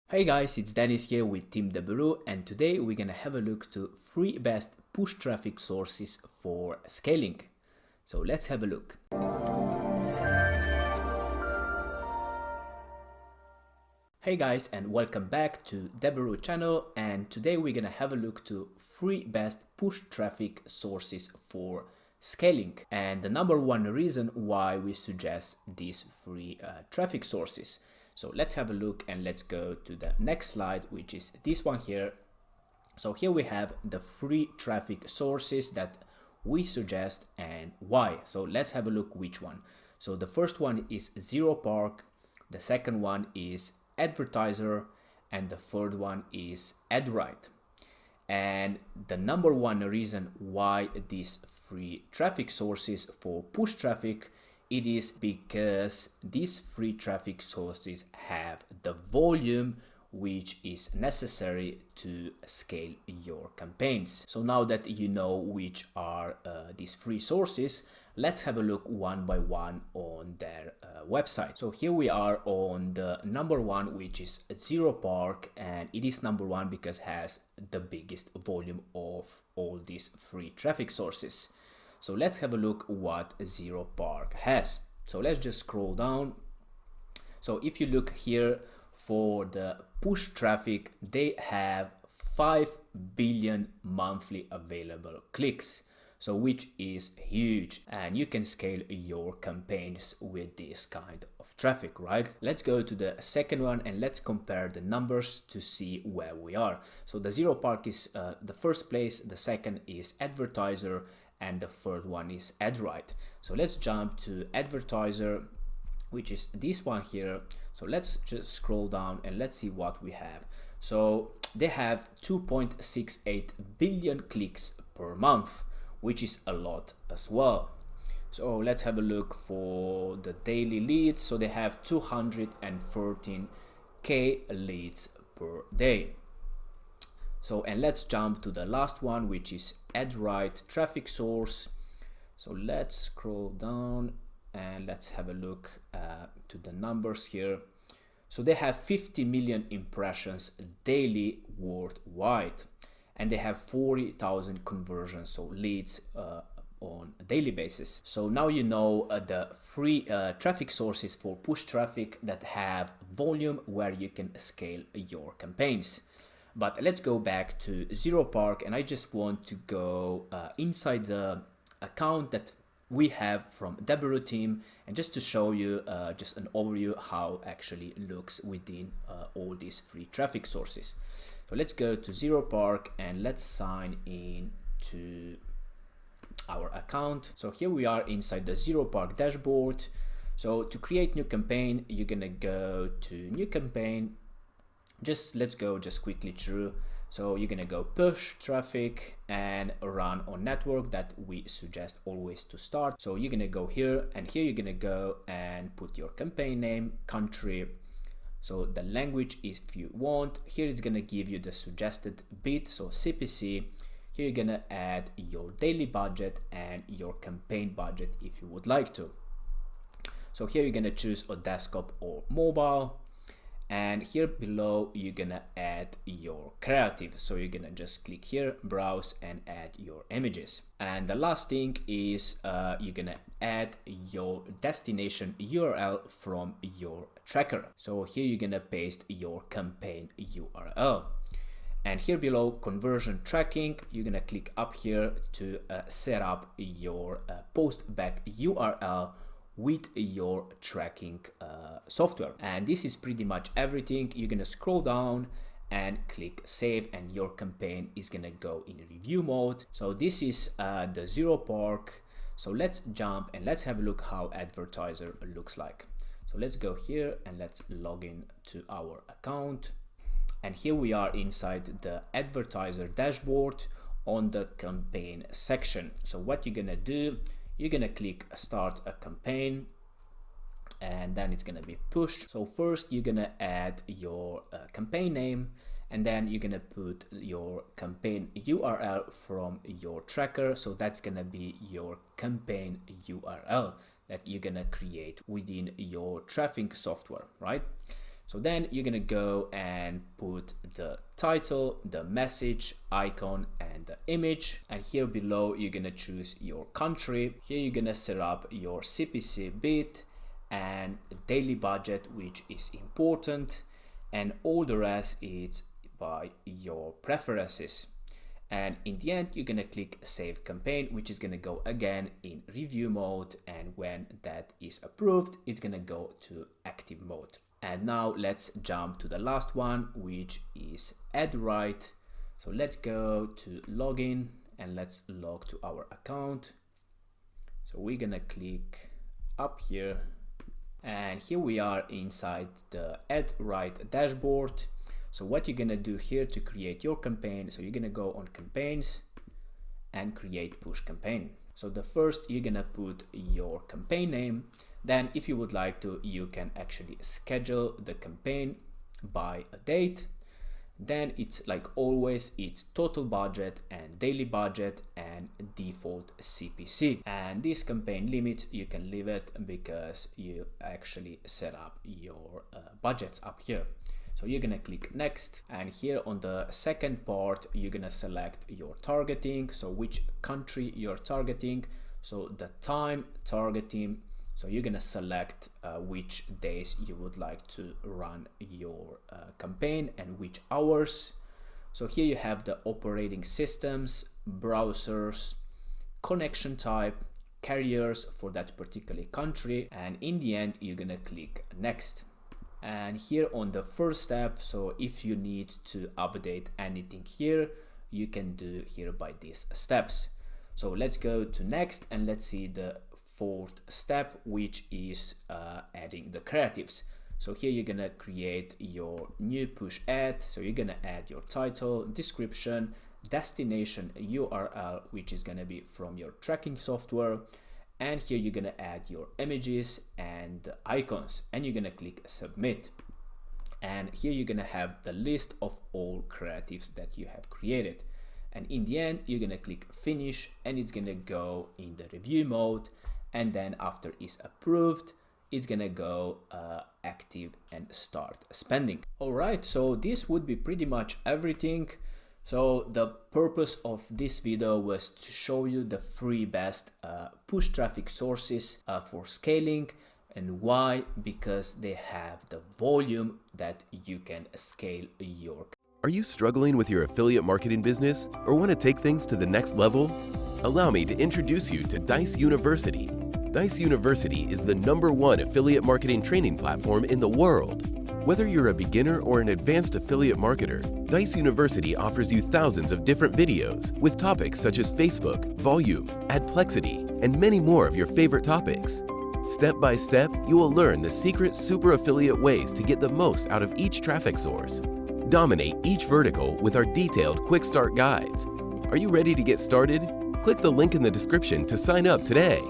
Hey guys, it's Dennis here with Team Deburu, and today we're gonna have a look to 3 best push traffic sources for scaling. So let's have a look. Hey guys, and welcome back to Deburu channel, and today we're gonna have a look to 3 best push traffic sources for scaling, and the number one reason why we suggest these 3 traffic sources. So let's have a look and let's go to the next slide, which is this one here. So here we have the 3 traffic sources that we suggest and why. So let's have a look which one. So the first one is ZeroPark, the second one is Advertiser, and the third one is AdRight. And the number one reason why these 3 traffic sources for push traffic, it is because these 3 traffic sources have the volume which is necessary to scale your campaigns. So now that you know which are these 3 sources, let's have a look one by one on their website. So here we are on the number one, which is ZeroPark, and it is number one because it has the biggest volume of all these 3 traffic sources. So let's have a look what ZeroPark has. So let's just scroll down. So if you look here for the push traffic, they have 5 billion monthly available clicks. So which is huge, and you can scale your campaigns with this kind of traffic, right? Let's go to the second one and let's compare the numbers to see where we are. So the ZeroPark is the first place, the second is Advertiser, and the third one is AdRight. So let's jump to Advertiser, which is this one here. So let's just scroll down and let's see what we have. So they have 2.68 billion clicks per month, which is a lot as well. So let's have a look for the daily leads. So they have 213k leads per day. So, and let's jump to the last one, which is AdRight traffic source. So let's scroll down and let's have a look to the numbers here. So they have 50 million impressions daily worldwide, and they have 40,000 conversions, so leads on a daily basis. So now you know the 3 traffic sources for push traffic that have volume where you can scale your campaigns. But let's go back to ZeroPark, and I just want to go inside the account that we have from Deburu team, and just to show you just an overview how actually looks within all these 3 traffic sources. So let's go to ZeroPark and let's sign in to our account. So here we are inside the ZeroPark dashboard. So to create new campaign, you're gonna go to new campaign. Let's go quickly through. So you're gonna go push traffic and run on network that we suggest always to start. So you're gonna go here, and here you're gonna go and put your campaign name, country, so the language if you want. Here it's gonna give you the suggested bid, so CPC. Here you're gonna add your daily budget and your campaign budget if you would like to. So here you're gonna choose a desktop or mobile. And here below you're gonna add your creative, so you're gonna just click here, browse, and add your images. And the last thing is you're gonna add your destination URL from your tracker. So here you're gonna paste your campaign URL. And here below conversion tracking, you're gonna click up here to set up your postback URL with your tracking software. And this is pretty much everything. You're gonna scroll down and click save, and your campaign is gonna go in review mode. So this is the ZeroPark. So let's jump and let's have a look how Advertiser looks like. So let's go here and let's log in to our account. And here we are inside the Advertiser dashboard on the campaign section. So what you're gonna do, you're gonna click start a campaign, and then it's gonna be pushed. So first you're gonna add your campaign name, and then you're gonna put your campaign URL from your tracker. So that's gonna be your campaign URL that you're gonna create within your traffic software, right? So then you're gonna go and put the title, the message, icon, and the image. And here below, you're gonna choose your country. Here you're gonna set up your CPC bid and daily budget, which is important. And all the rest is by your preferences. And in the end, you're gonna click Save Campaign, which is gonna go again in review mode. And when that is approved, it's gonna go to active mode. And now let's jump to the last one, which is AdRight. So let's go to login and let's log to our account. So we're gonna click up here, and here we are inside the AdRight dashboard. So what you're gonna do here to create your campaign, so you're gonna go on campaigns and create push campaign. So the first, you're gonna put your campaign name. Then if you would like to, you can actually schedule the campaign by a date. Then it's like always, it's total budget and daily budget and default CPC. And this campaign limit, you can leave it because you actually set up your budgets up here. So you're gonna click next, and here on the second part, you're gonna select your targeting. So which country you're targeting. So the time targeting. So you're gonna select which days you would like to run your campaign and which hours. So here you have the operating systems, browsers, connection type, carriers for that particular country, and in the end you're gonna click next. And here on the first step, so if you need to update anything here, you can do here by these steps. So let's go to next and let's see the fourth step, which is adding the creatives. So here you're gonna create your new push ad. So you're gonna add your title, description, destination URL, which is gonna be from your tracking software. And here you're gonna add your images and icons, and you're gonna click submit. And here you're gonna have the list of all creatives that you have created. And in the end, you're gonna click finish, and it's gonna go in the review mode. And then after it's approved, it's gonna go active and start spending. All right, so this would be pretty much everything. So the purpose of this video was to show you the three best push traffic sources for scaling. And why? Because they have the volume that you can scale your. Are you struggling with your affiliate marketing business or want to take things to the next level? Allow me to introduce you to Dice University. Dice University is the #1 affiliate marketing training platform in the world. Whether you're a beginner or an advanced affiliate marketer, Dice University offers you thousands of different videos with topics such as Facebook, volume, adplexity, and many more of your favorite topics. Step by step, you will learn the secret super affiliate ways to get the most out of each traffic source. Dominate each vertical with our detailed quick start guides. Are you ready to get started? Click the link in the description to sign up today.